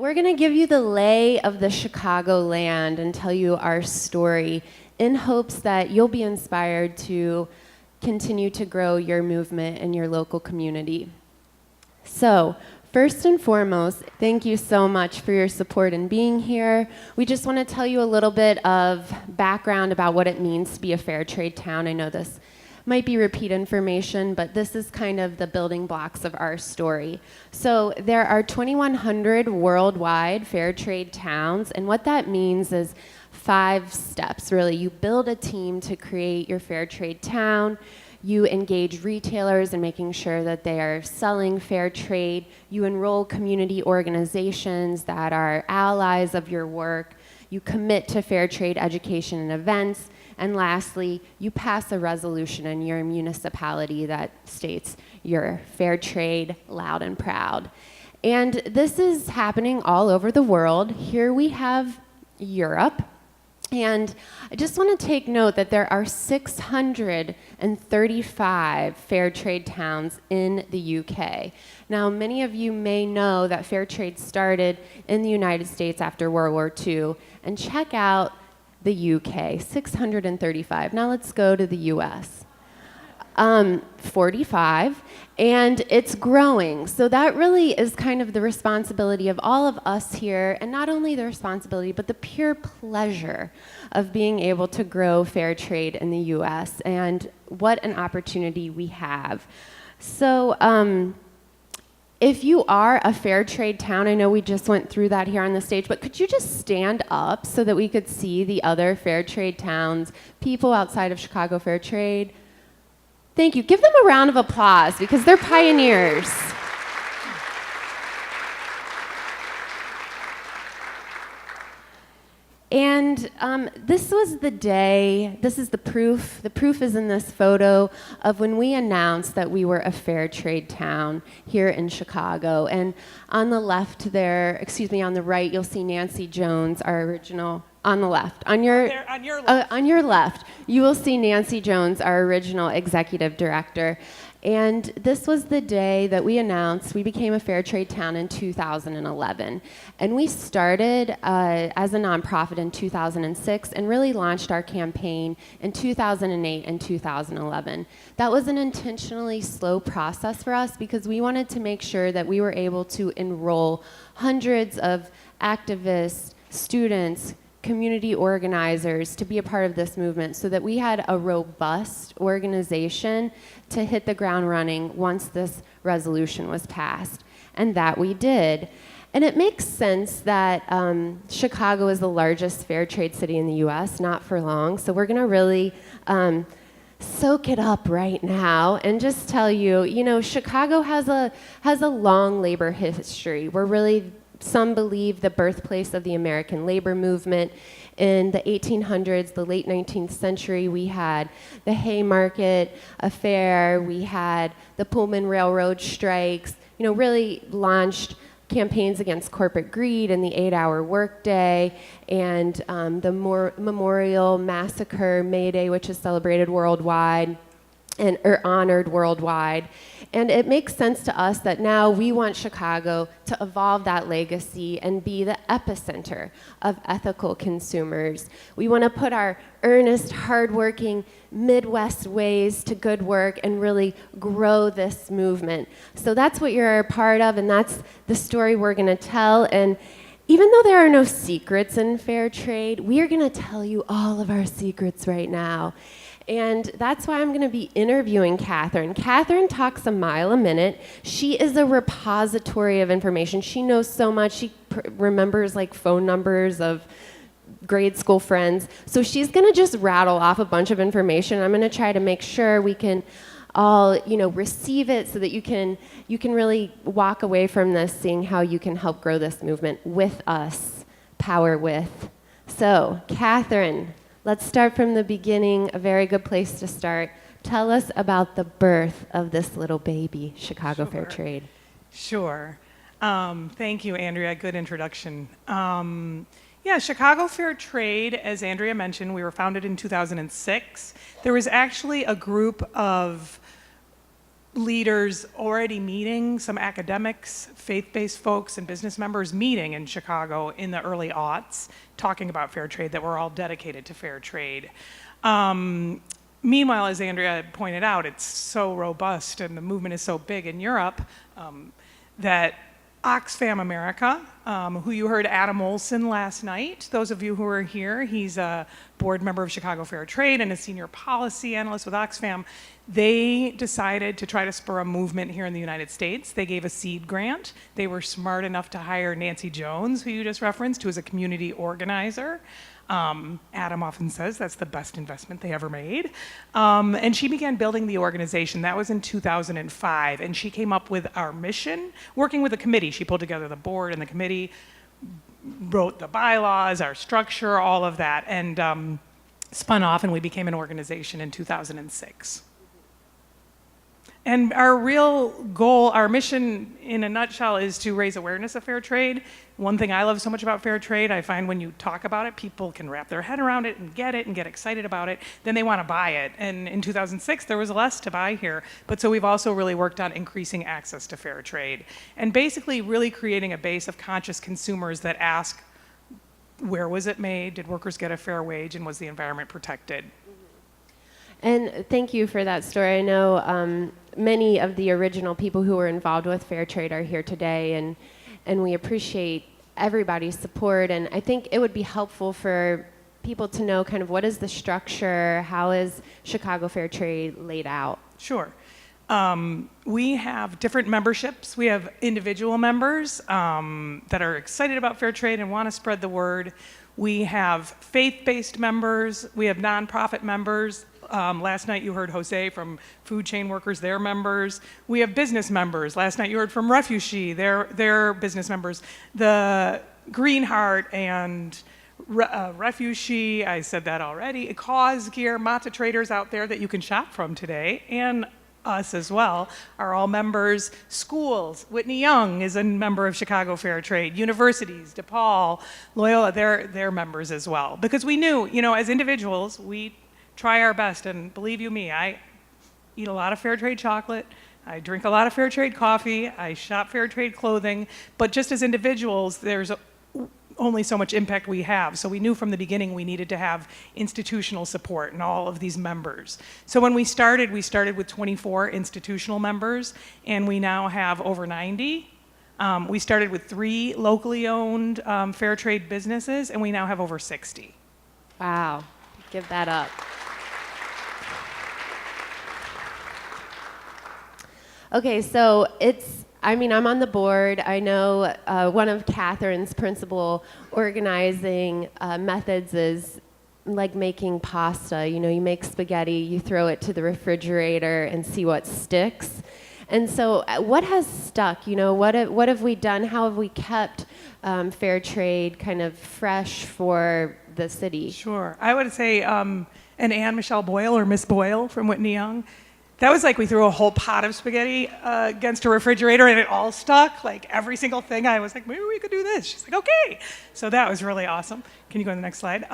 we're going to give you the lay of the Chicago land and tell you our story in hopes that you'll be inspired to continue to grow your movement in your local community. So, first and foremost, thank you so much for your support in being here. We just want to tell you a little bit of background about what it means to be a fair trade town. I know this might be repeat information, but this is kind of the building blocks of our story. So there are 2,100 worldwide fair trade towns, and what that means is 5 steps, really. You build a team to create your fair trade town. You engage retailers in making sure that they are selling fair trade. You enroll community organizations that are allies of your work. You commit to fair trade education and events. And lastly, you pass a resolution in your municipality that states you're fair trade, loud and proud. And this is happening all over the world. Here we have Europe. And I just want to take note that there are 635 fair trade towns in the UK. Now, many of you may know that fair trade started in the United States after World War II. And check out the UK, 635. Now let's go to the US. 45, and it's growing. So that really is kind of the responsibility of all of us here, and not only the responsibility, but the pure pleasure of being able to grow fair trade in the US, and what an opportunity we have. So if you are a fair trade town, I know we just went through that here on the stage, but could you just stand up so that we could see the other fair trade towns, people outside of Chicago Fair Trade? Thank you. Give them a round of applause because they're pioneers. And this was the day, this is the proof. The proof is in this photo of when we announced that we were a fair trade town here in Chicago. And on the left there, excuse me, on the right, you'll see Nancy Jones, our original, on the left. On your left, you will see Nancy Jones, our original executive director. And this was the day that we announced we became a fair trade town in 2011. And we started as a nonprofit in 2006 and really launched our campaign in 2008 and 2011. That was an intentionally slow process for us because we wanted to make sure that we were able to enroll hundreds of activists, students, community organizers to be a part of this movement so that we had a robust organization to hit the ground running once this resolution was passed. And that we did. And it makes sense that Chicago is the largest fair trade city in the US, not for long. So we're gonna really soak it up right now and just tell you, you know, Chicago has a long labor history. We're really, some believe, the birthplace of the American labor movement. In the 1800s, the late 19th century, we had the Haymarket Affair, we had the Pullman Railroad strikes, you know, really launched campaigns against corporate greed and the 8-hour workday, and the Memorial Massacre, May Day, which is celebrated worldwide, or honored worldwide. And it makes sense to us that now we want Chicago to evolve that legacy and be the epicenter of ethical consumers. We want to put our earnest, hardworking Midwest ways to good work and really grow this movement. So that's what you're a part of, and that's the story we're going to tell. And even though there are no secrets in fair trade, we are going to tell you all of our secrets right now. And that's why I'm going to be interviewing Katherine. Katherine talks a mile a minute. She is a repository of information. She knows so much. She remembers like phone numbers of grade school friends. So she's going to just rattle off a bunch of information. I'm going to try to make sure we can all, you know, receive it so that you can really walk away from this seeing how you can help grow this movement with us, power with. So, Katherine, let's start from the beginning, a very good place to start. Tell us about the birth of this little baby, Chicago Fair Trade. Sure. Thank you, Andrea. Good introduction. Yeah, Chicago Fair Trade, as Andrea mentioned, we were founded in 2006. There was actually a group of leaders already meeting, some academics, faith-based folks, and business members meeting in Chicago in the early aughts, talking about fair trade, that we're all dedicated to fair trade. Meanwhile, as Andrea pointed out, it's so robust and the movement is so big in Europe that Oxfam America, who you heard Adam Olson last night, those of you who are here, he's a board member of Chicago Fair Trade and a senior policy analyst with Oxfam. They decided to try to spur a movement here in the United States. They gave a seed grant. They were smart enough to hire Nancy Jones, who you just referenced, who is a community organizer. Adam often says that's the best investment they ever made. And she began building the organization. That was in 2005. And she came up with our mission, working with a committee. She pulled together the board and the committee, wrote the bylaws, our structure, all of that, and spun off, and we became an organization in 2006. And our real goal, our mission in a nutshell, is to raise awareness of fair trade. One thing I love so much about fair trade, I find when you talk about it, people can wrap their head around it and get excited about it, then they want to buy it. And in 2006, there was less to buy here. But so we've also really worked on increasing access to fair trade and basically really creating a base of conscious consumers that ask, where was it made? Did workers get a fair wage? And was the environment protected? And thank you for that story. I know many of the original people who were involved with fair trade are here today, and we appreciate everybody's support. And I think it would be helpful for people to know kind of what is the structure, how is Chicago Fair Trade laid out? Sure. We have different memberships. We have individual members that are excited about fair trade and want to spread the word. We have faith-based members. We have nonprofit members. Last night you heard Jose from Food Chain Workers, their members. We have business members. Last night you heard from Refugee, their business members. The Greenheart and Refugee, I said that already. Cause Gear, Mata Traders out there that you can shop from today, and us as well, are all members. Schools, Whitney Young is a member of Chicago Fair Trade. Universities, DePaul, Loyola, they're members as well. Because we knew, as individuals, we try our best, and believe you me, I eat a lot of fair trade chocolate, I drink a lot of fair trade coffee, I shop fair trade clothing, but just as individuals, there's only so much impact we have. So we knew from the beginning we needed to have institutional support and all of these members. So when we started with 24 institutional members, and we now have over 90. We started with 3 locally owned fair trade businesses, and we now have over 60. Wow, give that up. Okay, so I'm on the board. I know one of Katherine's principal organizing methods is like making pasta. You make spaghetti, you throw it to the refrigerator and see what sticks. And so what has stuck? What have we done? How have we kept fair trade kind of fresh for the city? Sure. I would say an Anne Michelle Boyle or Miss Boyle from Whitney Young. That was like we threw a whole pot of spaghetti against a refrigerator and it all stuck. Like every single thing, I was like, maybe we could do this. She's like, okay. So that was really awesome. Can you go to the next slide?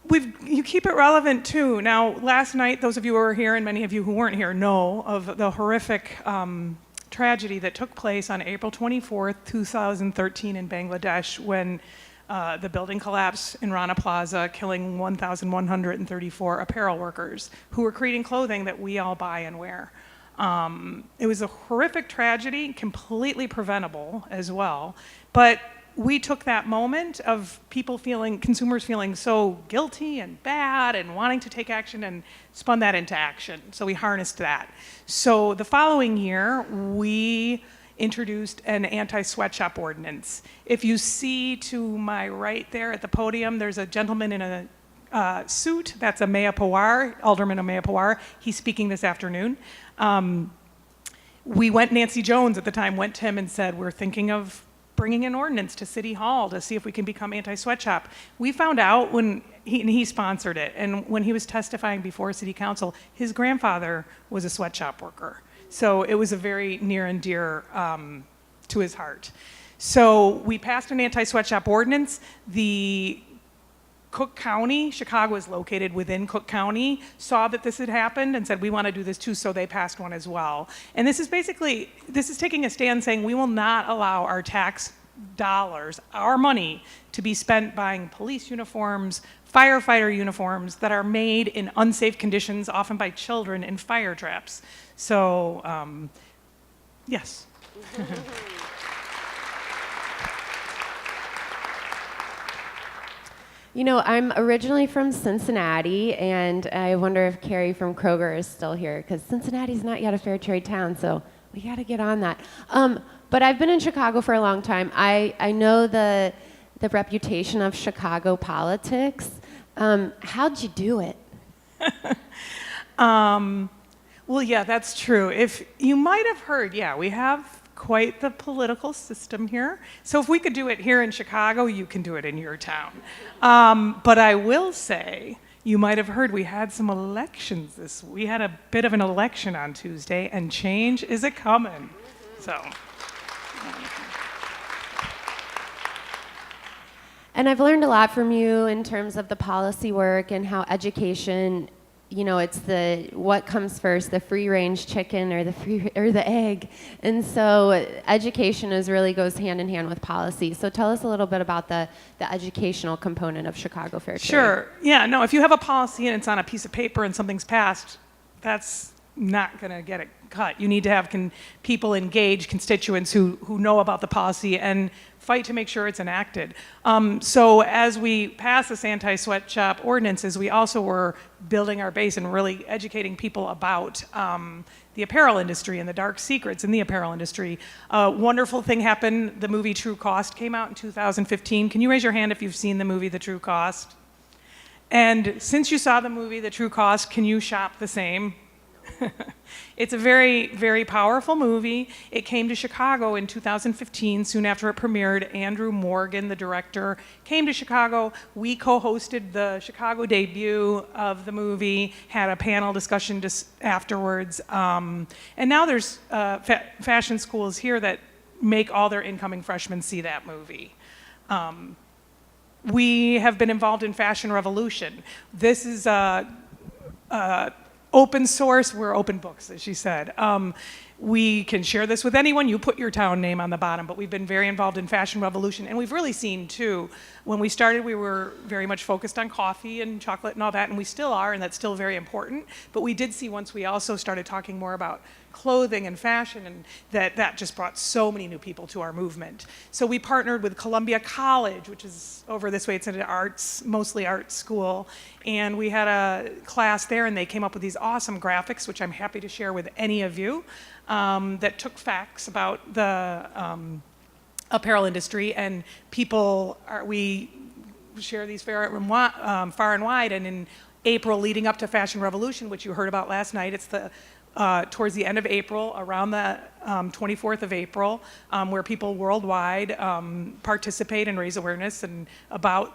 You keep it relevant too. Now, last night, those of you who were here and many of you who weren't here know of the horrific tragedy that took place on April 24th, 2013 in Bangladesh when the building collapsed in Rana Plaza, killing 1,134 apparel workers who were creating clothing that we all buy and wear. It was a horrific tragedy, completely preventable as well, but we took that moment of consumers feeling so guilty and bad and wanting to take action and spun that into action. So we harnessed that. So the following year, we introduced an anti-sweatshop ordinance. If you see to my right there at the podium, there's a gentleman in a suit. That's Amaya Pawar, Alderman Amaya Pawar. He's speaking this afternoon. Nancy Jones at the time went to him and said, we're thinking of bringing an ordinance to City Hall to see if we can become anti-sweatshop. We found out when he sponsored it, and when he was testifying before City Council, his grandfather was a sweatshop worker. So it was a very near and dear to his heart. So we passed an anti-sweatshop ordinance. The Cook County, Chicago is located within Cook County, saw that this had happened and said, we want to do this too, so they passed one as well. And this is taking a stand saying we will not allow our tax dollars, our money, to be spent buying police uniforms, firefighter uniforms that are made in unsafe conditions, often by children in fire traps. So, yes. You know, I'm originally from Cincinnati, and I wonder if Carrie from Kroger is still here, because Cincinnati's not yet a fair trade town, so we got to get on that. But I've been in Chicago for a long time. I know the reputation of Chicago politics. How'd you do it? Well, yeah, that's true. If you might have heard, yeah, we have quite the political system here. So if we could do it here in Chicago, you can do it in your town. But I will say, you might have heard we had some elections we had a bit of an election on Tuesday, and change is a coming. So. And I've learned a lot from you in terms of the policy work and how education, you know, it's what comes first, the free-range chicken or the egg. And so education really goes hand in hand with policy. So tell us a little bit about the educational component of Chicago Fair Trade. Sure. Yeah, no, if you have a policy and it's on a piece of paper and something's passed, that's not going to get it cut. You need to have people engage, constituents who know about the policy and fight to make sure it's enacted. So as we pass this anti-sweatshop ordinances, we also were building our base and really educating people about the apparel industry and the dark secrets in the apparel industry. A wonderful thing happened. The movie True Cost came out in 2015. Can you raise your hand if you've seen the movie The True Cost? And since you saw the movie The True Cost, can you shop the same? It's a very, very powerful movie. It came to Chicago in 2015, soon after it premiered. Andrew Morgan, the director, came to Chicago. We co-hosted the Chicago debut of the movie, had a panel discussion just afterwards. And now there's fashion schools here that make all their incoming freshmen see that movie. We have been involved in Fashion Revolution. This is open source, we're open books, as she said. We can share this with anyone. You put your town name on the bottom, but we've been very involved in Fashion Revolution. And we've really seen, too, when we started, we were very much focused on coffee and chocolate and all that, and we still are, and that's still very important. But we did see once we also started talking more about clothing and fashion, and that just brought so many new people to our movement. So we partnered with Columbia College, which is over this way. It's an mostly arts school. And we had a class there, and they came up with these awesome graphics, which I'm happy to share with any of you, that took facts about the apparel industry. And we share these far and wide. And in April, leading up to Fashion Revolution, which you heard about last night, it's towards the end of April, around the 24th of April, where people worldwide participate and raise awareness and about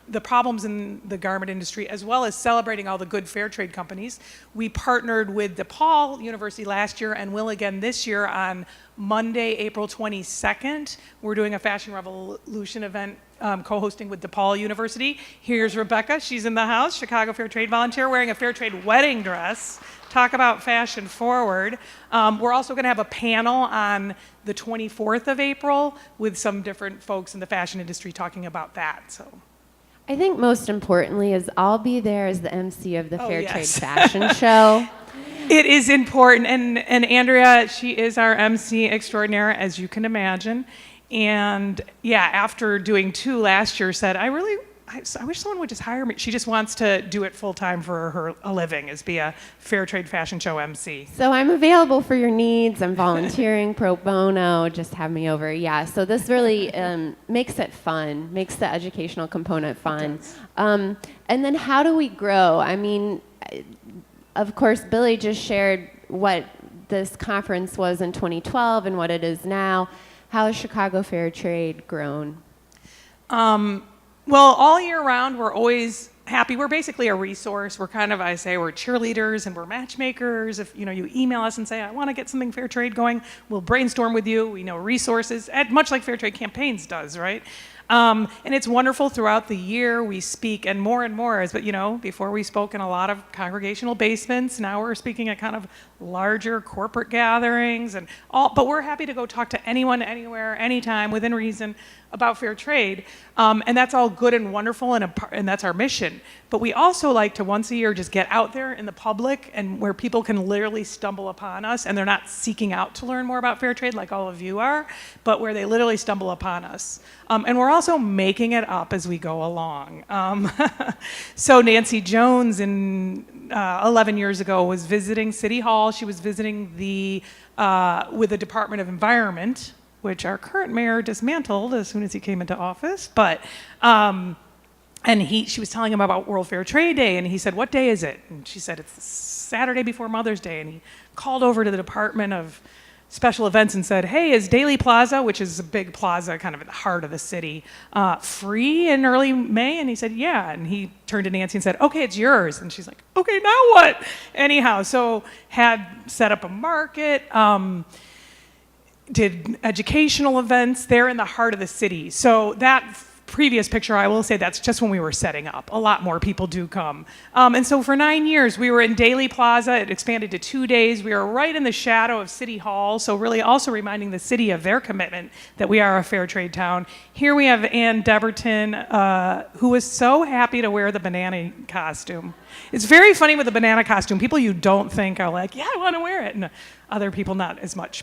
the problems in the garment industry, as well as celebrating all the good fair trade companies. We partnered with DePaul University last year and will again this year on Monday, April 22nd. We're doing a Fashion Revolution event co-hosting with DePaul University. Here's Rebecca, she's in the house, Chicago Fair Trade volunteer, wearing a fair trade wedding dress. Talk about fashion forward. We're also gonna have a panel on the 24th of April with some different folks in the fashion industry talking about that, so. I think most importantly is I'll be there as the MC of the Fair Trade Yes. Fashion Show. It is important, and Andrea, she is our MC extraordinaire, as you can imagine. And yeah, after doing 2 last year, said, I wish someone would just hire me. She just wants to do it full time for a living, is be a Fair Trade Fashion Show MC. So I'm available for your needs. I'm volunteering pro bono. Just have me over. Yeah. So this really makes it fun, makes the educational component fun. And then how do we grow? I mean, of course, Billy just shared what this conference was in 2012 and what it is now. How has Chicago Fair Trade grown? Well, all year round, we're always happy. We're basically a resource. We're kind of, I say, we're cheerleaders and we're matchmakers. If you email us and say, I want to get something fair trade going, we'll brainstorm with you. We know resources, much like Fair Trade Campaigns does, right? And it's wonderful throughout the year. We speak, and more as, but before we spoke in a lot of congregational basements. Now we're speaking at kind of larger corporate gatherings and all, but we're happy to go talk to anyone, anywhere, anytime, within reason about fair trade. And that's all good and wonderful, and that's our mission. But we also like to once a year just get out there in the public and where people can literally stumble upon us, and they're not seeking out to learn more about fair trade like all of you are, but where they literally stumble upon us. And we're also making it up as we go along. So Nancy Jones, 11 years ago, was visiting City Hall. She was visiting with the Department of Environment, which our current mayor dismantled as soon as he came into office. But she was telling him about World Fair Trade Day, and he said, "What day is it?" And she said, "It's the Saturday before Mother's Day." And he called over to the Department of Special Events and said, "Hey, is Daley Plaza," which is a big plaza kind of at the heart of the city, free in early May? And he said, "Yeah." And he turned to Nancy and said, "Okay, it's yours." And she's like, "Okay, now what?" Anyhow, so had set up a market, did educational events there in the heart of the city. So that previous picture, I will say that's just when we were setting up. A lot more people do come. And so for 9 years, we were in Daley Plaza. It expanded to 2 days. We were right in the shadow of City Hall, so really also reminding the city of their commitment that we are a fair trade town. Here we have Ann Deberton, who was so happy to wear the banana costume. It's very funny with the banana costume. People you don't think are like, "Yeah, I want to wear it," and other people not as much.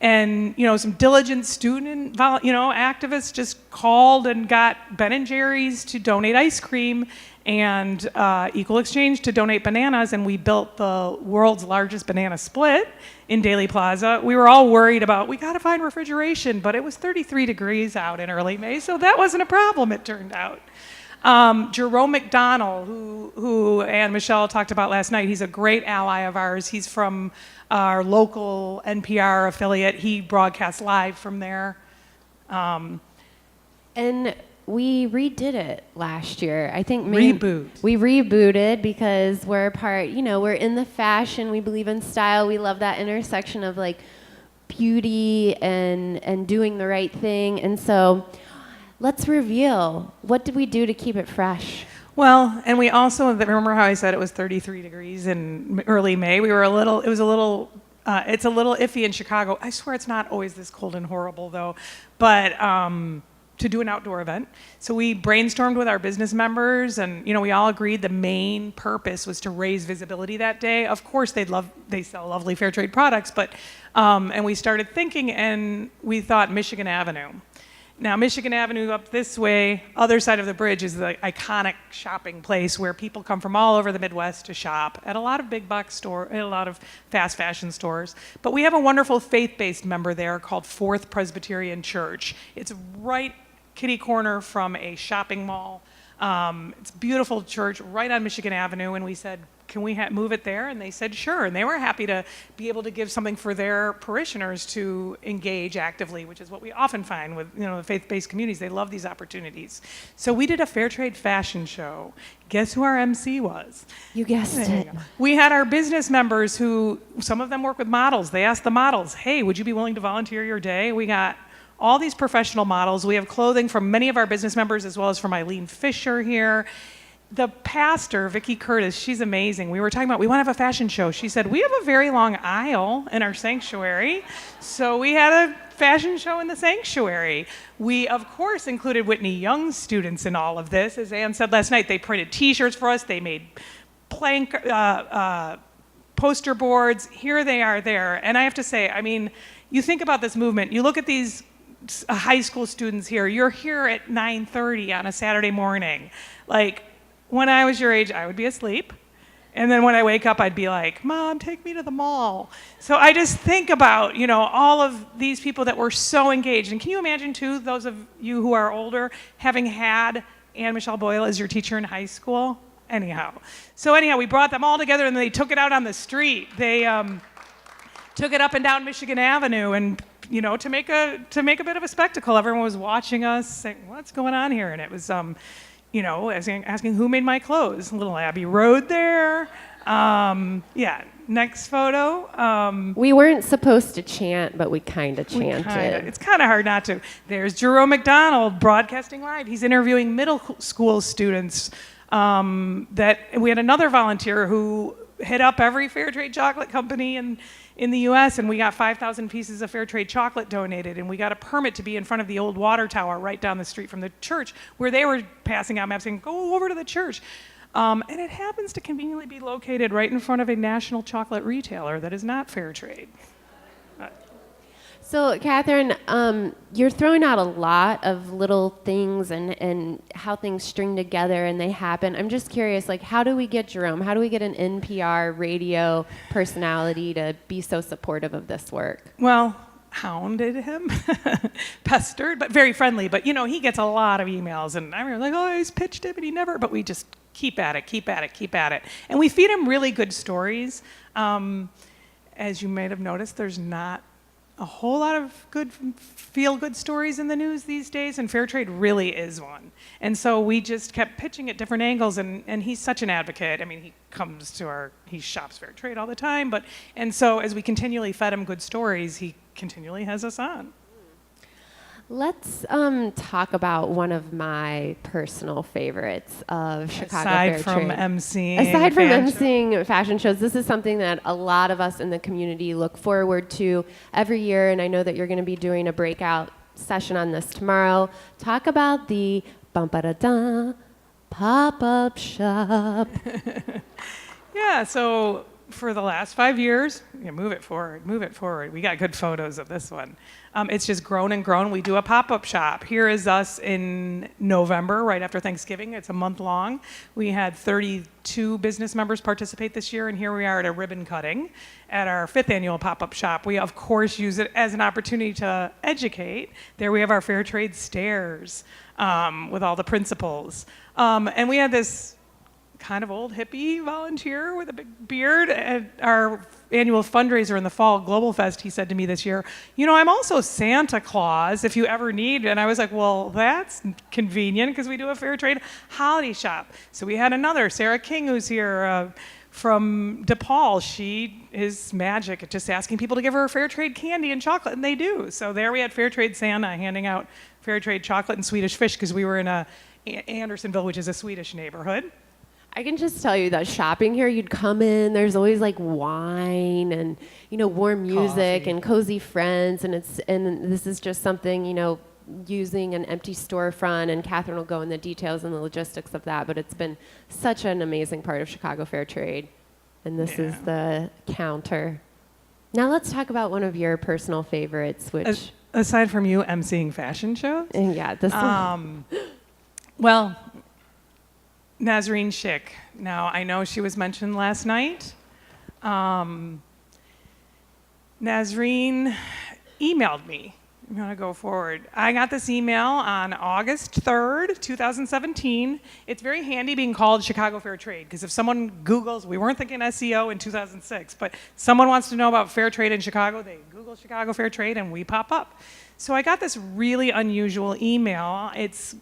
And some diligent student, activists just called and got Ben & Jerry's to donate ice cream and Equal Exchange to donate bananas, and we built the world's largest banana split in Daley Plaza. We were all worried about, we got to find refrigeration, but it was 33 degrees out in early May, so that wasn't a problem, it turned out. Jerome McDonald, who Ann Michelle talked about last night, he's a great ally of ours. He's from our local NPR affiliate. He broadcasts live from there. And we redid it last year. I think Reboot. We rebooted because we're we're in the fashion. We believe in style. We love that intersection of like beauty and doing the right thing. And so let's reveal, what did we do to keep it fresh? Well, and we also, remember how I said it was 33 degrees in early May? It's a little iffy in Chicago. I swear it's not always this cold and horrible though, but to do an outdoor event. So we brainstormed with our business members, and we all agreed the main purpose was to raise visibility that day. Of course they sell lovely fair trade products, but and we started thinking, and we thought Michigan Avenue. Now, Michigan Avenue up this way, other side of the bridge, is the iconic shopping place where people come from all over the Midwest to shop at a lot of big box stores, at a lot of fast fashion stores. But we have a wonderful faith-based member there called Fourth Presbyterian Church. It's right kitty corner from a shopping mall. It's a beautiful church right on Michigan Avenue, and we said, can we move it there? And they said sure, and they were happy to be able to give something for their parishioners to engage actively, which is what we often find with the faith-based communities. They love these opportunities. So we did a fair trade fashion show. Guess who our MC was? You guessed it. We had our business members who, some of them work with models. They asked the models, hey, would you be willing to volunteer your day? We got all these professional models. We have clothing from many of our business members as well as from Eileen Fisher here. The pastor, Vicki Curtis, she's amazing. We were talking about, we want to have a fashion show. She said, we have a very long aisle in our sanctuary. So we had a fashion show in the sanctuary. We, of course, included Whitney Young's students in all of this. As Ann said last night, they printed t-shirts for us. They made poster boards. Here they are there. And I have to say, you think about this movement. You look at these high school students here. You're here at 9:30 on a Saturday morning. When I was your age, I would be asleep. And then when I wake up, I'd be like, Mom, take me to the mall. So I just think about, all of these people that were so engaged. And can you imagine, too, those of you who are older, having had Ann Michelle Boyle as your teacher in high school? Anyhow, we brought them all together, and they took it out on the street. They took it up and down Michigan Avenue, and to make a bit of a spectacle. Everyone was watching us, saying, what's going on here? And it was asking who made my clothes. Little Abbey Road there. Next photo. We weren't supposed to chant, but we kind of chanted. It's kind of hard not to. There's Jerome McDonald broadcasting live. He's interviewing middle school students. That we had another volunteer who hit up every Fairtrade chocolate company in the U.S. and we got 5,000 pieces of Fairtrade chocolate donated, and we got a permit to be in front of the old water tower right down the street from the church where they were passing out maps saying, go over to the church. And it happens to conveniently be located right in front of a national chocolate retailer that is not Fairtrade. So, Katherine, you're throwing out a lot of little things and how things string together and they happen. I'm just curious, like, how do we get Jerome? How do we get an NPR radio personality to be so supportive of this work? Well, hounded him, pestered, but very friendly. But, he gets a lot of emails. And I remember, like, I always pitched him, and he never, but we just keep at it. And we feed him really good stories. As you might have noticed, there's not a whole lot of good feel-good stories in the news these days, and Fairtrade really is one. And so we just kept pitching at different angles, and he's such an advocate. I mean, he shops Fairtrade all the time, and so as we continually fed him good stories, he continually has us on. Let's talk about one of my personal favorites of Chicago Fairtrade. Aside from emceeing fashion shows, this is something that a lot of us in the community look forward to every year, and I know that you're going to be doing a breakout session on this tomorrow. Talk about the bum-ba-da-da pop-up shop. Yeah, so for the last 5 years, move it forward. We got good photos of this one. It's just grown and grown. We do a pop-up shop. Here is us in November, right after Thanksgiving. It's a month long. We had 32 business members participate this year, and here we are at a ribbon cutting at our 5th annual pop-up shop. We, of course, use it as an opportunity to educate. There we have our Fairtrade stairs with all the principals. And we had this kind of old hippie volunteer with a big beard at our annual fundraiser in the fall, Global Fest. He said to me this year, I'm also Santa Claus if you ever need. And I was like, well, that's convenient because we do a Fairtrade holiday shop. So we had another, Sarah King, who's here from DePaul. She is magic at just asking people to give her Fairtrade candy and chocolate, and they do. So there we had Fairtrade Santa handing out Fairtrade chocolate and Swedish fish because we were in Andersonville, which is a Swedish neighborhood. I can just tell you that shopping here, you'd come in, there's always like wine and, warm music Coffee. and cozy friends. And this is just something, using an empty storefront, and Katherine will go in the details and the logistics of that. But it's been such an amazing part of Chicago Fairtrade. And this is the counter. Now let's talk about one of your personal favorites, which... Aside from you emceeing fashion shows? Yeah, this one. Well, Nazreen Schick. Now, I know she was mentioned last night. Nazreen emailed me. I'm going to go forward. I got this email on August 3rd, 2017. It's very handy being called Chicago Fairtrade, because if someone Googles, we weren't thinking SEO in 2006, but someone wants to know about Fairtrade in Chicago, they Google Chicago Fairtrade and we pop up. So I got this really unusual email. It's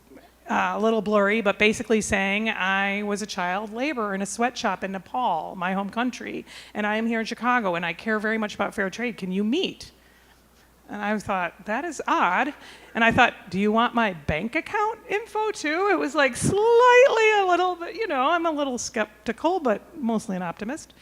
a little blurry, but basically saying I was a child laborer in a sweatshop in Nepal, my home country, and I am here in Chicago, and I care very much about fair trade. Can you meet? And I thought, that is odd. And I thought, do you want my bank account info too? It was like slightly a little bit, I'm a little skeptical, but mostly an optimist.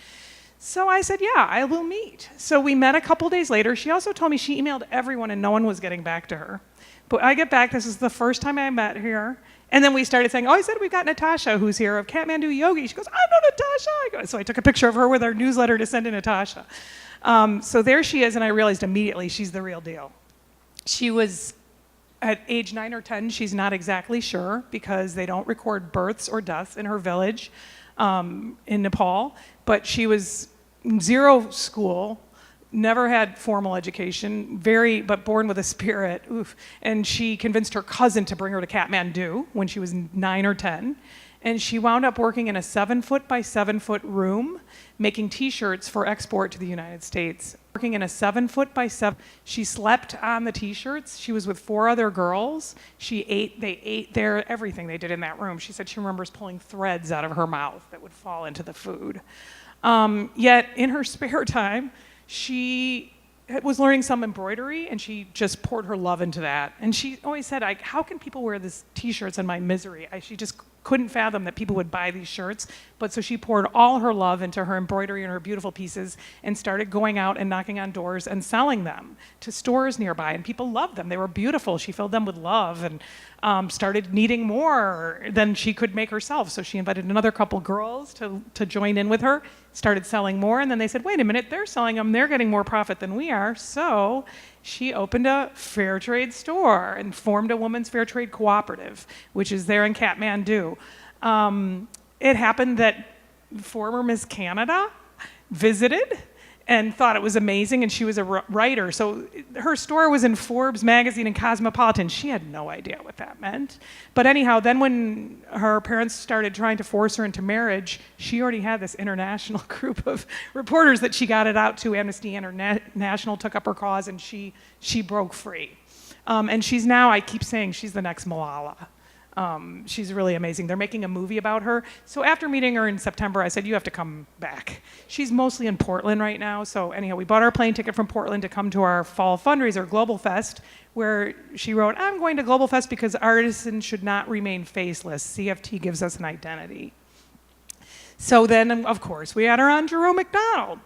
So I said, yeah, I will meet. So we met a couple days later. She also told me she emailed everyone and no one was getting back to her. But I get back, this is the first time I met her. And then we started saying, I said we've got Natasha, who's here of Kathmandu Yogi. She goes, I know Natasha. So I took a picture of her with our newsletter to send to Natasha. So there she is, and I realized immediately she's the real deal. She was at age 9 or 10, she's not exactly sure because they don't record births or deaths in her village in Nepal. But she was zero school, never had formal education, but born with a spirit. Oof. And she convinced her cousin to bring her to Kathmandu when she was 9 or 10. And she wound up working in a 7-foot by 7-foot room, making T-shirts for export to the United States. Working in a 7-foot by 7, she slept on the T-shirts. She was with 4 other girls. They ate everything they did in that room. She said she remembers pulling threads out of her mouth that would fall into the food. Yet in her spare time, she was learning some embroidery, and she just poured her love into that. And she always said, how can people wear these t-shirts in my misery? She just couldn't fathom that people would buy these shirts. But so she poured all her love into her embroidery and her beautiful pieces and started going out and knocking on doors and selling them to stores nearby. And people loved them. They were beautiful. She filled them with love and started needing more than she could make herself. So she invited another couple girls to join in with her, started selling more. And then they said, wait a minute, they're selling them. They're getting more profit than we are. So she opened a Fairtrade store and formed a women's Fairtrade cooperative, which is there in Kathmandu. It happened that former Miss Canada visited and thought it was amazing, and she was a writer. So her store was in Forbes magazine and Cosmopolitan. She had no idea what that meant. But anyhow, then when her parents started trying to force her into marriage, she already had this international group of reporters that she got it out to. Amnesty International took up her cause, and she broke free. And she's now, I keep saying, she's the next Malala. She's really amazing. They're making a movie about her. So after meeting her in September, I said, you have to come back. She's mostly in Portland right now. So anyhow, we bought our plane ticket from Portland to come to our fall fundraiser, Global Fest, where she wrote, I'm going to Global Fest because artisans should not remain faceless. CFT gives us an identity. So then, of course, we had her on Jerome McDonald.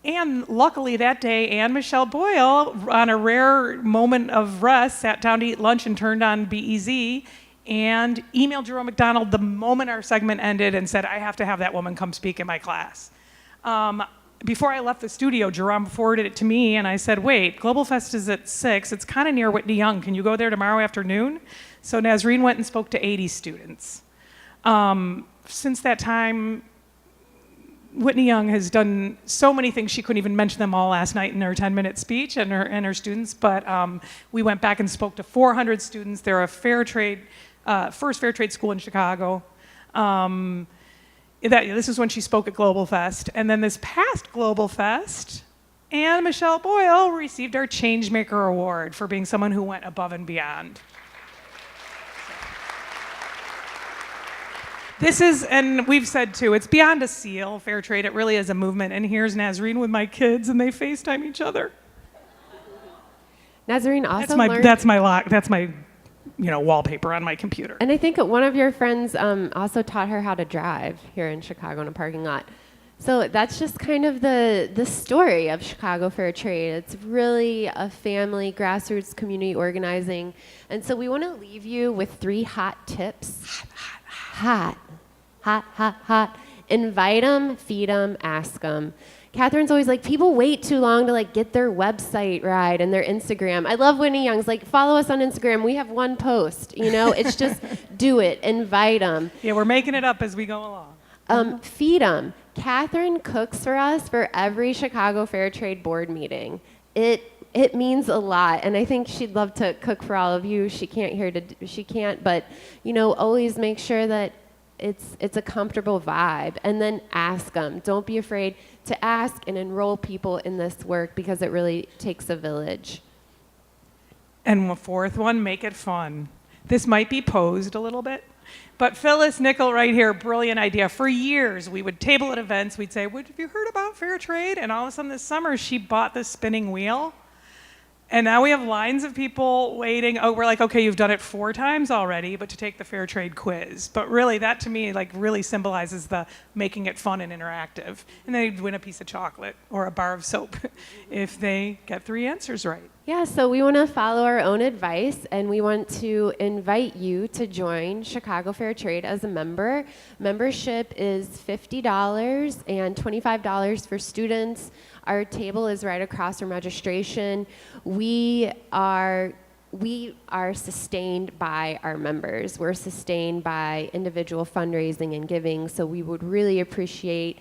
And luckily that day, Anne Michelle Boyle, on a rare moment of rest, sat down to eat lunch and turned on BEZ and emailed Jerome McDonald the moment our segment ended and said, I have to have that woman come speak in my class. Before I left the studio, Jerome forwarded it to me, and I said, wait, Global Fest is at 6. It's kind of near Whitney Young. Can you go there tomorrow afternoon? So Nazreen went and spoke to 80 students. Since that time, Whitney Young has done so many things. She couldn't even mention them all last night in her 10-minute speech and her students. But we went back and spoke to 400 students. They're a Fairtrade, first Fairtrade school in Chicago. This is when she spoke at Global Fest. And then this past Global Fest, Anne Michelle Boyle received our Changemaker Award for being someone who went above and beyond. This is, and we've said too, it's beyond a seal, Fairtrade. It really is a movement. And here's Nazreen with my kids, and they FaceTime each other. Nazreen also that's my wallpaper on my computer. And I think one of your friends also taught her how to drive here in Chicago in a parking lot. So that's just kind of the story of Chicago Fair Trade. It's really a family, grassroots community organizing. And so we want to leave you with 3 hot tips. Hot. Invite them, feed them, ask them. Catherine's always like, people wait too long to get their website right and their Instagram. I love Whitney Young's follow us on Instagram. We have 1 post, It's just do it, invite them. Yeah, we're making it up as we go along. Feed them. Catherine cooks for us for every Chicago Fair Trade board meeting. It means a lot, and I think she'd love to cook for all of you. She can't, but always make sure that it's a comfortable vibe, and then ask them. Don't be afraid to ask and enroll people in this work because it really takes a village. And the 4th one, make it fun. This might be posed a little bit, but Phyllis Nickel right here, brilliant idea. For years, we would table at events. We'd say, have you heard about Fairtrade? And all of a sudden this summer, she bought this spinning wheel. And now we have lines of people waiting. Oh, we're like, okay, you've done it 4 times already, but to take the Fairtrade quiz. But really, that to me, really symbolizes the making it fun and interactive. And then they'd win a piece of chocolate or a bar of soap if they get 3 answers right. Yeah, so we want to follow our own advice, and we want to invite you to join Chicago Fair Trade as a member. Membership is $50 and $25 for students. Our table is right across from registration. We are sustained by our members. We're sustained by individual fundraising and giving, so we would really appreciate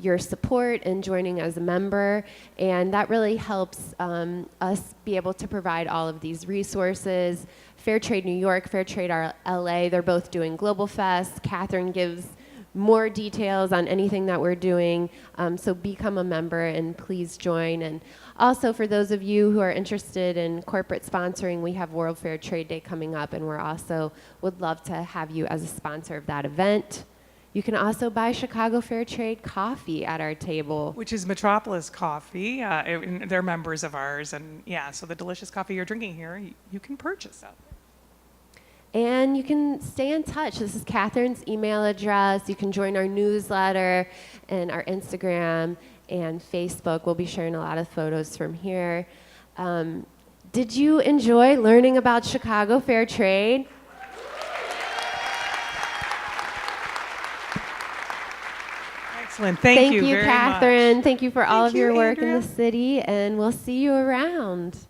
your support in joining as a member, and that really helps us be able to provide all of these resources. Fairtrade New York, Fairtrade LA, they're both doing Global Fest. Catherine gives more details on anything that we're doing, so become a member and please join. And also for those of you who are interested in corporate sponsoring, we have World Fair Trade Day coming up, and we're also would love to have you as a sponsor of that event. You can also buy Chicago Fairtrade coffee at our table. Which is Metropolis Coffee. They're members of ours. And yeah, so the delicious coffee you're drinking here, you can purchase out there. And you can stay in touch. This is Katherine's email address. You can join our newsletter and our Instagram and Facebook. We'll be sharing a lot of photos from here. Did you enjoy learning about Chicago Fairtrade? Excellent. Thank you very Katherine. much. Thank you for all Thank of your you, work Andrea. in the city, and we'll see you around.